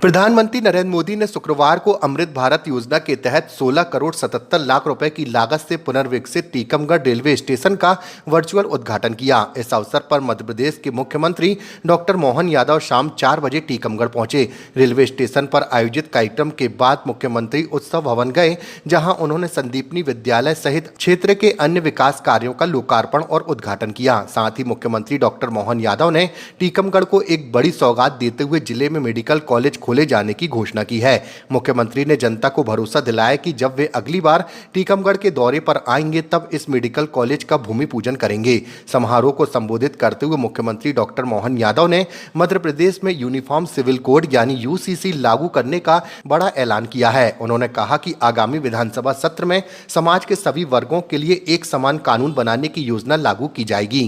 प्रधानमंत्री नरेंद्र मोदी ने शुक्रवार को अमृत भारत योजना के तहत 16 करोड़ 77 लाख रुपए की लागत से पुनर्विकसित टीकमगढ़ रेलवे स्टेशन का वर्चुअल उद्घाटन किया। इस अवसर पर मध्य प्रदेश के मुख्यमंत्री डॉक्टर मोहन यादव शाम 4 बजे टीकमगढ़ पहुंचे। रेलवे स्टेशन पर आयोजित कार्यक्रम के बाद मुख्यमंत्री उत्सव भवन गए, जहां उन्होंने संदीपनी विद्यालय सहित क्षेत्र के अन्य विकास कार्यों का लोकार्पण और उद्घाटन किया। साथ ही मुख्यमंत्री डॉक्टर मोहन यादव ने टीकमगढ़ को एक बड़ी सौगात देते हुए जिले में मेडिकल कॉलेज खोले जाने की घोषणा की है। मुख्यमंत्री ने जनता को भरोसा दिलाया कि जब वे अगली बार टीकमगढ़ के दौरे पर आएंगे तब इस मेडिकल कॉलेज का भूमि पूजन करेंगे। समारोह को संबोधित करते हुए मुख्यमंत्री डॉक्टर मोहन यादव ने मध्य प्रदेश में यूनिफॉर्म सिविल कोड यानी यूसीसी लागू करने का बड़ा ऐलान किया है। उन्होंने कहा कि आगामी विधानसभा सत्र में समाज के सभी वर्गों के लिए एक समान कानून बनाने की योजना लागू की जाएगी।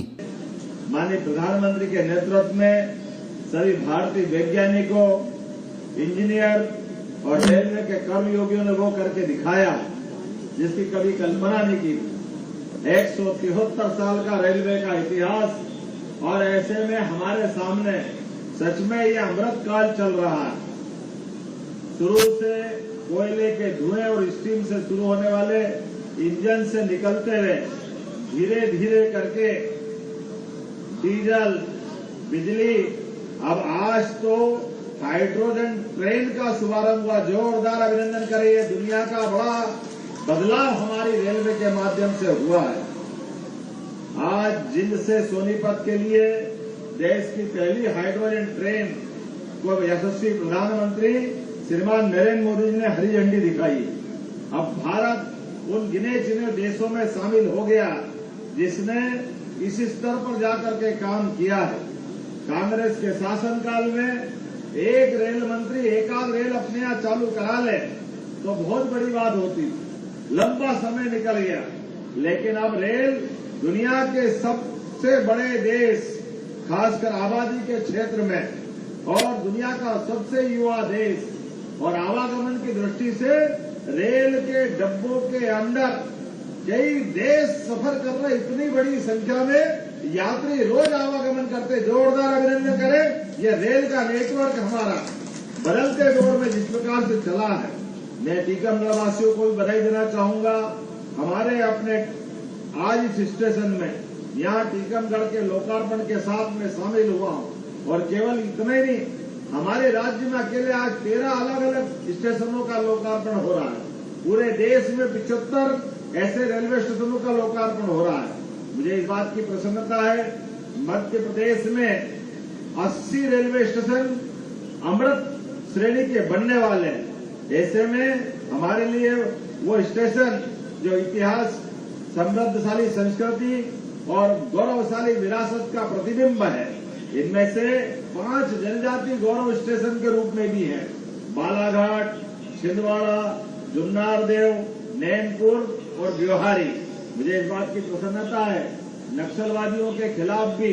माननीय प्रधानमंत्री के नेतृत्व में सभी भारतीय वैज्ञानिकों, इंजीनियर और रेलवे के कर्मयोगियों ने वो करके दिखाया जिसकी कभी कल्पना नहीं की। 173 साल का रेलवे का इतिहास और ऐसे में हमारे सामने सच में ये अमृत काल चल रहा है। शुरू से कोयले के धुएं और स्टीम से शुरू होने वाले इंजन से निकलते हुए धीरे धीरे करके डीजल, बिजली, अब आज तो हाइड्रोजन ट्रेन का शुभारंभ हुआ। जोरदार अभिनंदन करिए। दुनिया का बड़ा बदलाव हमारी रेलवे के माध्यम से हुआ है। आज जिंद से सोनीपत के लिए देश की पहली हाइड्रोजन ट्रेन को यशस्वी प्रधानमंत्री श्रीमान नरेंद्र मोदी जी ने हरी झंडी दिखाई। अब भारत उन गिने चुने देशों में शामिल हो गया जिसने इस स्तर पर जाकर के काम किया है। कांग्रेस के शासनकाल में एक रेल मंत्री एकाध रेल अपने यहाँ चालू करा ले तो बहुत बड़ी बात होती, लंबा समय निकल गया। लेकिन अब रेल दुनिया के सबसे बड़े देश, खासकर आबादी के क्षेत्र में, और दुनिया का सबसे युवा देश और आवागमन की दृष्टि से रेल के डब्बों के अंदर कई देश सफर कर रहे, इतनी बड़ी संख्या में यात्री रोज आवागमन करते। जोरदार अभिनंदन करें। ये रेल का नेटवर्क हमारा बदलते दौर में जिस प्रकार से चला है, मैं टीकमगढ़ वासियों को भी बधाई देना चाहूंगा। हमारे अपने आज इस स्टेशन में यहाँ टीकमगढ़ के लोकार्पण के साथ में शामिल हुआ हूँ। और केवल इतना ही नहीं, हमारे राज्य में अकेले आज 13 अलग अलग स्टेशनों का लोकार्पण हो रहा है। पूरे देश में 75 ऐसे रेलवे स्टेशनों का लोकार्पण हो रहा है। मुझे इस बात की प्रसन्नता है, मध्य प्रदेश में 80 रेलवे स्टेशन अमृत श्रेणी के बनने वाले हैं। ऐसे में हमारे लिए वो स्टेशन जो इतिहास, समृद्धशाली संस्कृति और गौरवशाली विरासत का प्रतिबिंब है, इनमें से 5 जनजाति गौरव स्टेशन के रूप में भी है। बालाघाट, छिंदवाड़ा, जुन्नारदेव, नैनपुर और ब्योहारी। मुझे इस बात की प्रसन्नता है, नक्सलवादियों के खिलाफ भी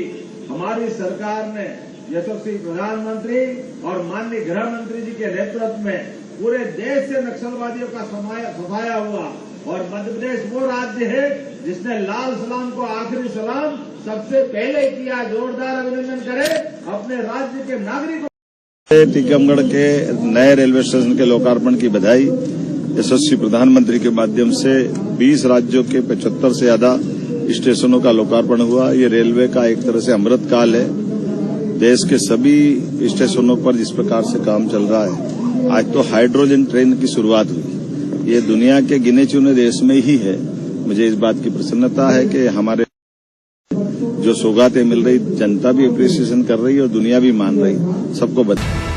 हमारी सरकार ने यशस्वी प्रधानमंत्री और माननीय गृह मंत्री जी के नेतृत्व में पूरे देश से नक्सलवादियों का सफाया हुआ। और मध्य प्रदेश वो राज्य है जिसने लाल सलाम को आखिरी सलाम सबसे पहले किया। जोरदार अभिनंदन करें अपने राज्य के नागरिकों। टीकमगढ़ के नए रेलवे स्टेशन के लोकार्पण की बधाई। यशस्वी प्रधानमंत्री के माध्यम से 20 राज्यों के 75 से ज्यादा स्टेशनों का लोकार्पण हुआ। ये रेलवे का एक तरह से अमृत काल है। देश के सभी स्टेशनों पर जिस प्रकार से काम चल रहा है, आज तो हाइड्रोजन ट्रेन की शुरुआत हुई। ये दुनिया के गिने चुने देश में ही है। मुझे इस बात की प्रसन्नता है कि हमारे जो सौगातें मिल रही, जनता भी अप्रिसिएशन कर रही और दुनिया भी मान रही। सबको बधाई।